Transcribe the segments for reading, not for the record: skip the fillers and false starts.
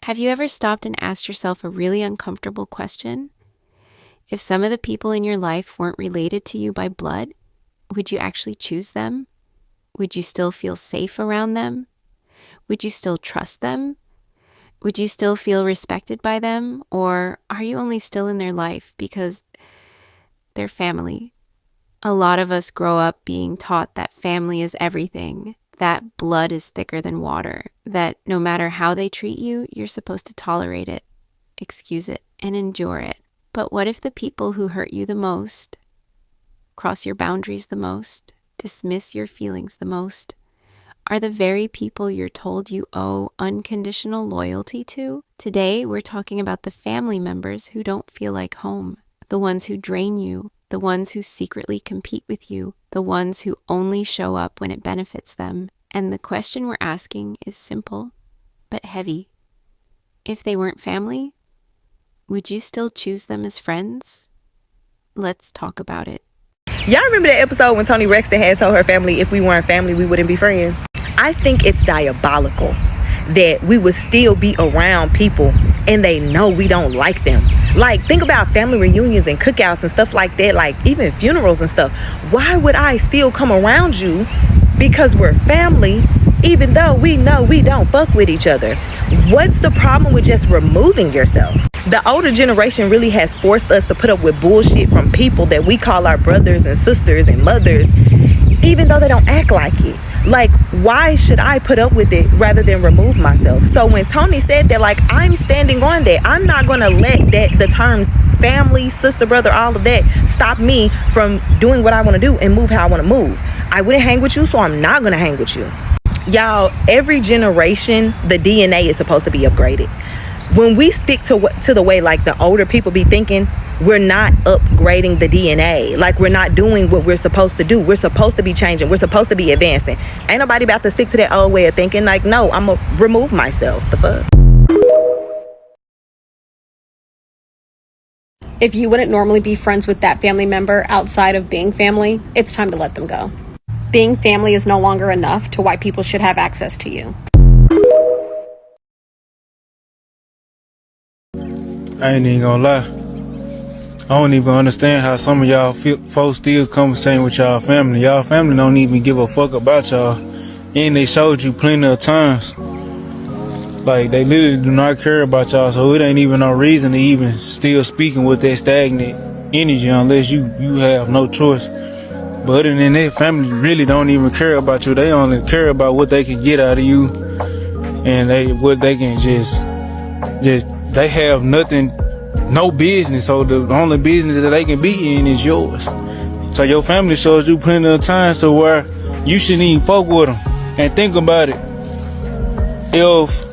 Have you ever stopped and asked yourself a really uncomfortable question? If some of the people in your life weren't related to you by blood, would you actually choose them? Would you still feel safe around them? Would you still trust them? Would you still feel respected by them? Or are you only still in their life because they're family? A lot of us grow up being taught that family is everything, that blood is thicker than water, that no matter how they treat you, you're supposed to tolerate it, excuse it, and endure it. But what if the people who hurt you the most, cross your boundaries the most, dismiss your feelings the most, are the very people you're told you owe unconditional loyalty to? Today, we're talking about the family members who don't feel like home, the ones who drain you, the ones who secretly compete with you, the ones who only show up when it benefits them. And the question we're asking is simple, but heavy. If they weren't family, would you still choose them as friends? Let's talk about it. Y'all remember that episode when Toni Braxton had told her family if we weren't family, we wouldn't be friends? I think it's diabolical that we would still be around people and they know we don't like them. Like, think about family reunions and cookouts and stuff like that, like even funerals and stuff. Why would I still come around you because we're family, even though we know we don't fuck with each other? What's the problem with just removing yourself? The older generation really has forced us to put up with bullshit from people that we call our brothers and sisters and mothers, even though they don't act like it. Like, why should I put up with it rather than remove myself? So when Toni said that, like, I'm standing on that. I'm not gonna let the terms family, sister, brother, all of that stop me from doing what I want to do and move how I want to move. I wouldn't hang with you, so I'm not gonna hang with you. Y'all, every generation, the DNA is supposed to be upgraded. When we stick to the way like the older people be thinking, we're not upgrading the DNA. Like, we're not doing what we're supposed to do. We're supposed to be changing. We're supposed to be advancing. Ain't nobody about to stick to that old way of thinking. Like, no, I'm gonna remove myself. The fuck? If you wouldn't normally be friends with that family member outside of being family, it's time to let them go. Being family is no longer enough to why people should have access to you. I ain't even gonna lie. I don't even understand how some of y'all folks still conversating with y'all family. Y'all family don't even give a fuck about y'all. And they showed you plenty of times. Like, they literally do not care about y'all, so it ain't even no reason to even still speaking with that stagnant energy unless you have no choice. But other than that, family really don't even care about you. They only care about what they can get out of you. And what they can just they have nothing, no business, so the only business that they can be in is yours. So your family shows you plenty of times to where you shouldn't even fuck with them. And think about it, if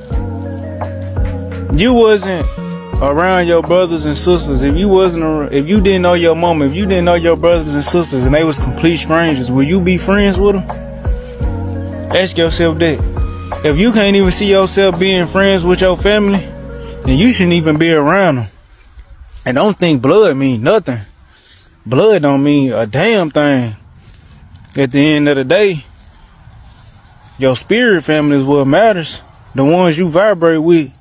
you wasn't around your brothers and sisters, if you didn't know your mama, if you didn't know your brothers and sisters and they was complete strangers, will you be friends with them? Ask yourself that. If you can't even see yourself being friends with your family, then you shouldn't even be around them. And don't think blood mean nothing. Blood don't mean a damn thing. At the end of the day, your spirit family is what matters. The ones you vibrate with,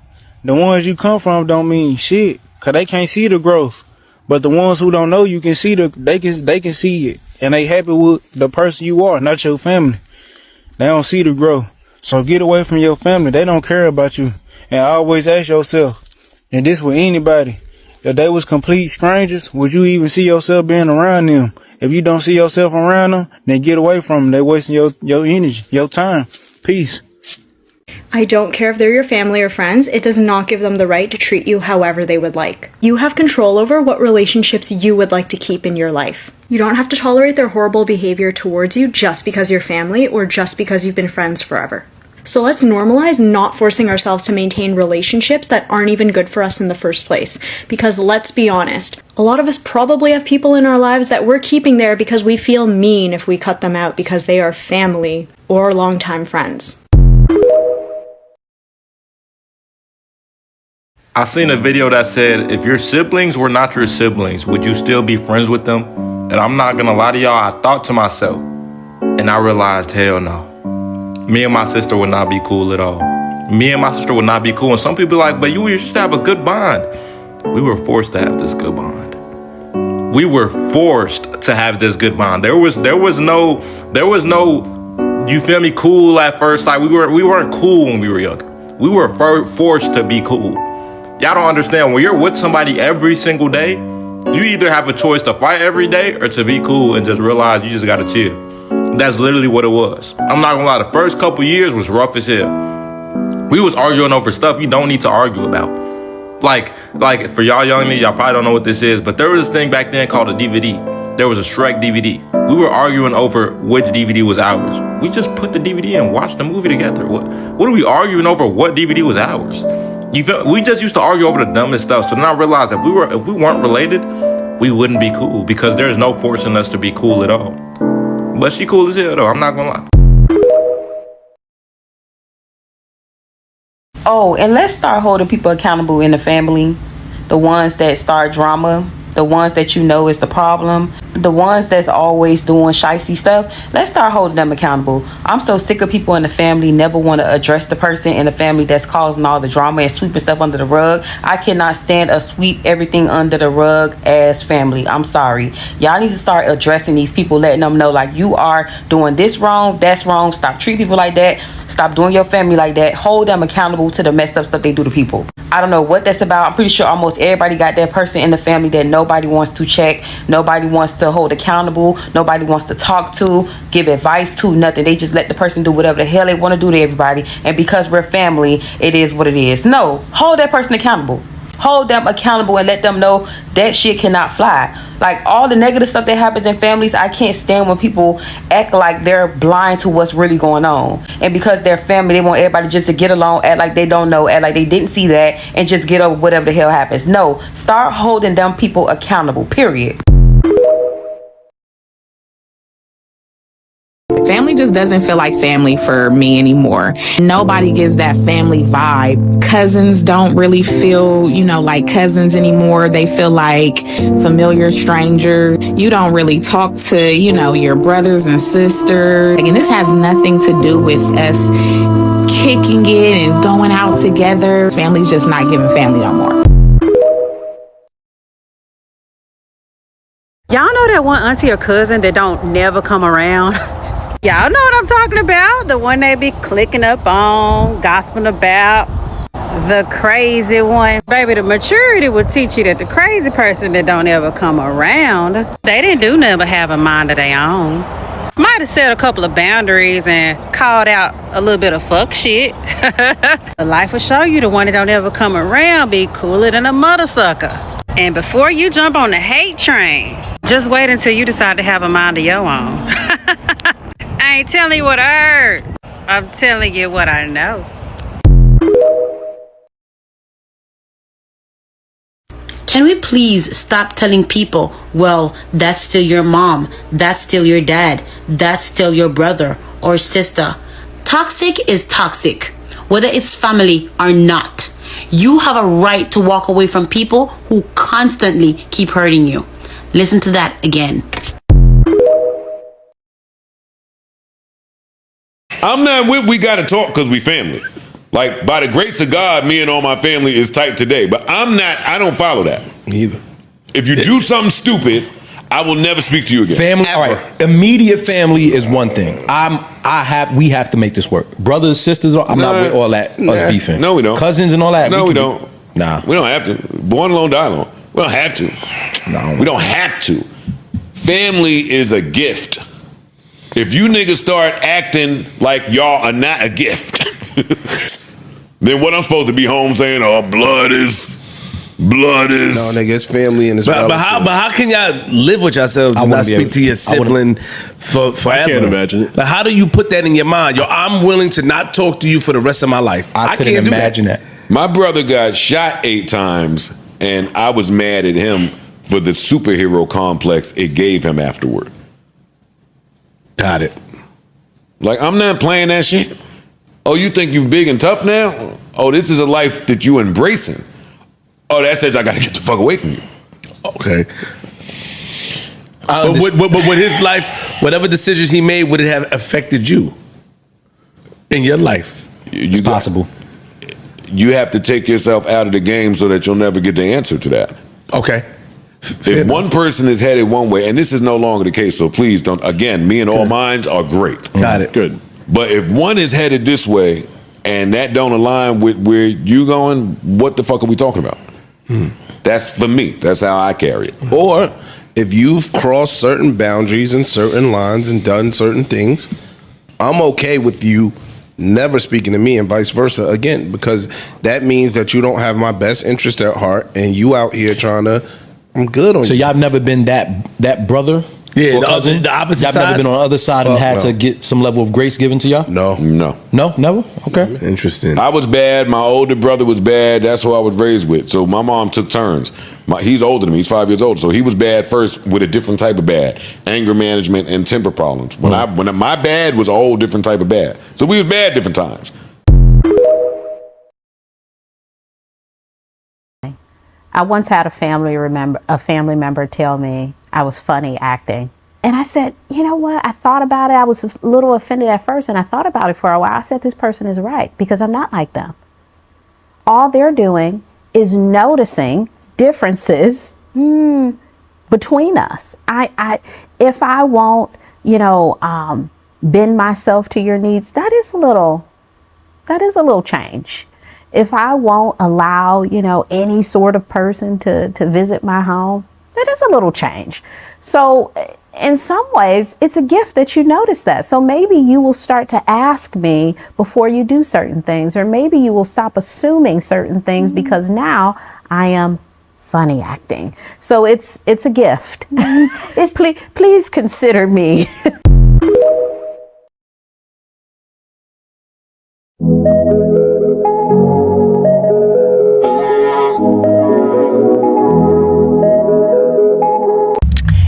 the ones you come from don't mean shit, cause they can't see the growth. But the ones who don't know you can see they can see it, and they happy with the person you are, not your family. They don't see the growth. So get away from your family. They don't care about you. And always ask yourself, and this with anybody, if they was complete strangers, would you even see yourself being around them? If you don't see yourself around them, then get away from them. They're wasting your energy, your time. Peace. I don't care if they're your family or friends, it does not give them the right to treat you however they would like. You have control over what relationships you would like to keep in your life. You don't have to tolerate their horrible behavior towards you just because you're family or just because you've been friends forever. So let's normalize not forcing ourselves to maintain relationships that aren't even good for us in the first place. Because let's be honest, a lot of us probably have people in our lives that we're keeping there because we feel mean if we cut them out because they are family or longtime friends. I seen a video that said, if your siblings were not your siblings, would you still be friends with them? And I'm not gonna lie to y'all, I thought to myself, and I realized, hell no. Me and my sister would not be cool at all. me and my sister would not be cool. And some people be like, but you used to have a good bond. We were forced to have this good bond. We were forced to have this good bond. There was no, you feel me, cool at first sight. We weren't cool when we were young. We were forced to be cool. Y'all don't understand. When you're with somebody every single day, you either have a choice to fight every day or to be cool and just realize you just gotta chill. That's literally what it was. I'm not gonna lie, the first couple years was rough as hell. We was arguing over stuff you don't need to argue about. Like for y'all young me, y'all probably don't know what this is, but there was this thing back then called a DVD. There was a Shrek DVD. We were arguing over which DVD was ours. We just put the DVD and watched the movie together. What are we arguing over? What DVD was ours? You feel? We just used to argue over the dumbest stuff. So then I realized if we weren't related, we wouldn't be cool because there's no forcing us to be cool at all. But she cool as hell though. I'm not gonna lie. Oh, and let's start holding people accountable in the family. The ones that start drama, the ones that you know is the problem, the ones that's always doing shicey stuff. Let's start holding them accountable. I'm so sick of people in the family never want to address the person in the family that's causing all the drama and sweeping stuff under the rug. I cannot stand a sweep everything under the rug as family. I'm sorry. Y'all need to start addressing these people, letting them know like you are doing this wrong, that's wrong. Stop treating people like that. Stop doing your family like that. Hold them accountable to the messed up stuff they do to people. I don't know what that's about. I'm pretty sure almost everybody got that person in the family that nobody wants to check, nobody wants to hold accountable, nobody wants to talk to, give advice to, nothing. They just let the person do whatever the hell they want to do to everybody. And because we're family, it is what it is. No, hold that person accountable. Hold them accountable and let them know that shit cannot fly. Like all the negative stuff that happens in families, I can't stand when people act like they're blind to what's really going on. And because they're family, they want everybody just to get along, act like they don't know, act like they didn't see that, and just get over whatever the hell happens. No, start holding them people accountable, period. Family just doesn't feel like family for me anymore. Nobody gives that family vibe. Cousins don't really feel, like cousins anymore. They feel like familiar strangers. You don't really talk to, your brothers and sisters. And this has nothing to do with us kicking it and going out together. Family's just not giving family no more. Y'all know that one auntie or cousin that don't never come around? Y'all know what I'm talking about. The one they be clicking up on, gossiping about. The crazy one. Baby, the maturity will teach you that the crazy person that don't ever come around, they didn't do nothing but have a mind of their own. Might have set a couple of boundaries and called out a little bit of fuck shit. The life will show you the one that don't ever come around be cooler than a mother sucker. And before you jump on the hate train, just wait until you decide to have a mind of your own. I ain't telling you what I heard. I'm telling you what I know. Can we please stop telling people, well, that's still your mom, that's still your dad, that's still your brother or sister. Toxic is toxic, whether it's family or not. You have a right to walk away from people who constantly keep hurting you. Listen to that again. I'm not with we gotta talk because we family. Like, by the grace of God, me and all my family is tight today. But I don't follow that. Me either. If you do something stupid, I will never speak to you again. Family, all right. Immediate family is one thing. We have to make this work. Brothers, sisters, I'm not with all that, us beefing. No, we don't. Cousins and all that. No, we don't. Nah. We don't have to. Born alone, die alone. We don't have to. No. We don't have to. Family is a gift. If you niggas start acting like y'all are not a gift, then what I'm supposed to be home saying, oh, blood is. No, nigga, it's family and it's but how can y'all live with yourselves and not speak to your sibling forever? I can't imagine it. Like, how do you put that in your mind? Yo, I'm willing to not talk to you for the rest of my life. I couldn't imagine that. My brother got shot 8 times, and I was mad at him for the superhero complex it gave him afterward. Got it. Like, I'm not playing that shit. Oh, you think you big and tough now? Oh, this is a life that you embracing. Oh, that says I gotta get the fuck away from you. Okay. But with his life, whatever decisions he made, would it have affected you in your life? It's possible. you have to take yourself out of the game so that you'll never get the answer to that. Okay. If one person is headed one way, and this is no longer the case, so please don't, again, me and all minds are great. Got it. Good. But if one is headed this way and that don't align with where you going, what the fuck are we talking about? That's for me. That's how I carry it. Or if you've crossed certain boundaries and certain lines and done certain things, I'm okay with you never speaking to me and vice versa again, because that means that you don't have my best interest at heart and you out here trying to, I'm good on you. So y'all have never been that brother? Yeah, or cousin? the opposite y'all side? never been on the other side and had no. to get some level of grace given to y'all? No. No. No? Never? Okay. Interesting. I was bad. My older brother was bad. That's who I was raised with. So my mom took turns. He's older than me. He's 5 years older. So he was bad first with a different type of bad. Anger management and temper problems. When my bad was a whole different type of bad. So we was bad different times. I once had a family member tell me I was funny acting. And I said, you know what? I thought about it. I was a little offended at first, and I thought about it for a while. I said, this person is right, because I'm not like them. All they're doing is noticing differences between us. If I won't, bend myself to your needs, that is a little change. If I won't allow, any sort of person to visit my home, that is a little change. So in some ways, it's a gift that you notice that. So maybe you will start to ask me before you do certain things, or maybe you will stop assuming certain things because now I am funny acting. So it's a gift. Please consider me.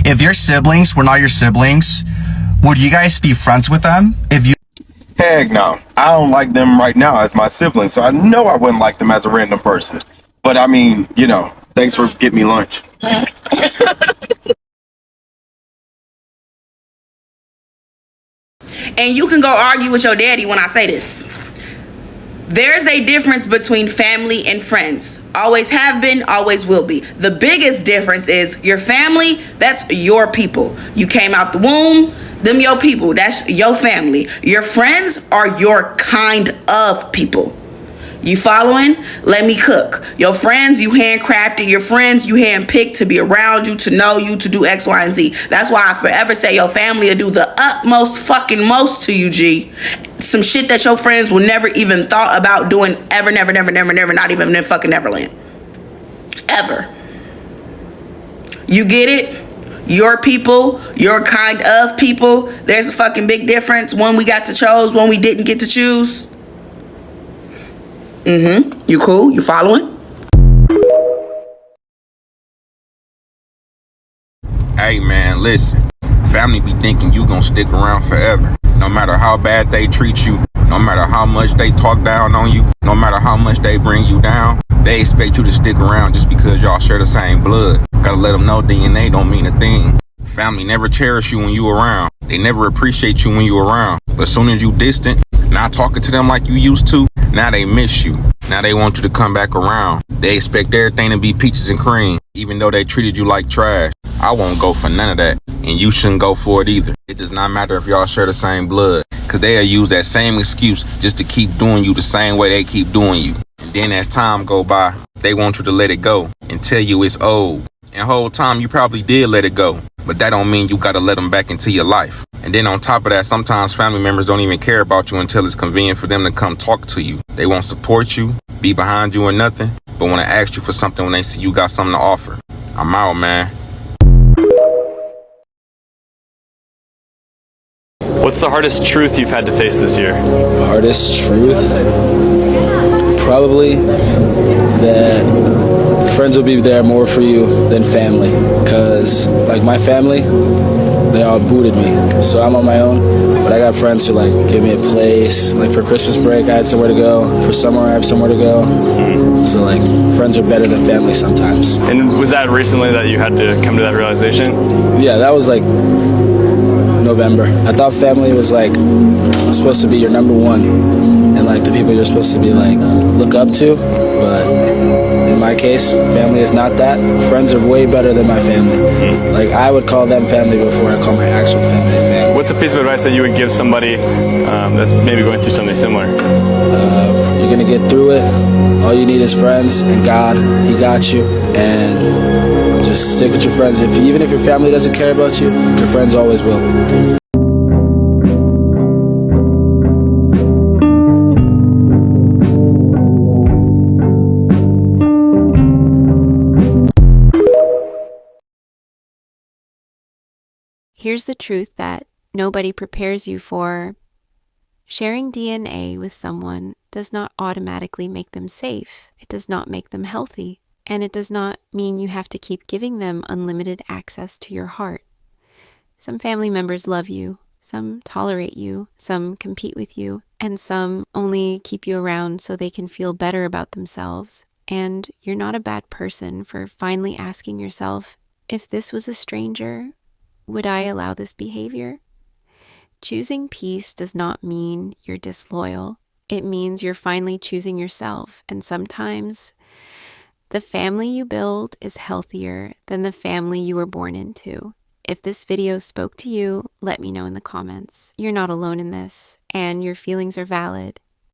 If your siblings were not your siblings, would you guys be friends with them? Heck no. I don't like them right now as my siblings, so I know I wouldn't like them as a random person. But I mean, thanks for getting me lunch. And you can go argue with your daddy when I say this. There's a difference between family and friends. Always have been, always will be. The biggest difference is your family, that's your people. You came out the womb, them your people, that's your family. Your friends are your kind of people. You following? Let me cook. Your friends, you handcrafted. Your friends, you handpicked to be around you, to know you, to do X, Y, and Z. That's why I forever say your family will do the utmost fucking most to you, G. Some shit that your friends will never even thought about doing ever, never, not even in fucking Neverland. Ever. You get it? Your people, your kind of people. There's a fucking big difference. One we got to choose, one we didn't get to choose. You cool? You following? Hey man, listen. Family be thinking you gonna stick around forever. No matter how bad they treat you, no matter how much they talk down on you, no matter how much they bring you down, they expect you to stick around just because y'all share the same blood. Gotta let them know DNA don't mean a thing. Family never cherish you when you around. They never appreciate you when you around. But as soon as you distant, not talking to them like you used to, now they miss you. Now they want you to come back around. They expect everything to be peaches and cream, even though they treated you like trash. I won't go for none of that, and you shouldn't go for it either. It does not matter if y'all share the same blood, cause they'll use that same excuse just to keep doing you the same way they keep doing you. And then as time go by, they want you to let it go and tell you it's old. And whole time you probably did let it go, but that don't mean you gotta let them back into your life. And then on top of that, sometimes family members don't even care about you until it's convenient for them to come talk to you. They won't support you, be behind you or nothing, but want to ask you for something when they see you got something to offer. I'm out, man. What's the hardest truth you've had to face this year? Hardest truth? Probably that friends will be there more for you than family. Because, like, my family, they all booted me. So I'm on my own. But I got friends who, like, give me a place. Like, for Christmas break, I had somewhere to go. For summer, I have somewhere to go. So, like, friends are better than family sometimes. And was that recently that you had to come to that realization? Yeah, that was, like, November. I thought family was like supposed to be your number one, and and like the people you're supposed to be like look up to. But in my case, family is not that. Friends are way better than my family. Like I would call them family before I call my actual family. What's a piece of advice that you would give somebody that's maybe going through something similar? You're gonna get through it. All you need is friends and God. He got you. And just stick with your friends. Even if your family doesn't care about you, your friends always will. Here's the truth that nobody prepares you for. Sharing DNA with someone does not automatically make them safe. It does not make them healthy. And it does not mean you have to keep giving them unlimited access to your heart. Some family members love you, some tolerate you, some compete with you, and some only keep you around so they can feel better about themselves. And you're not a bad person for finally asking yourself, if this was a stranger, would I allow this behavior? Choosing peace does not mean you're disloyal. It means you're finally choosing yourself. And sometimes the family you build is healthier than the family you were born into. If this video spoke to you, let me know in the comments. You're not alone in this, and your feelings are valid.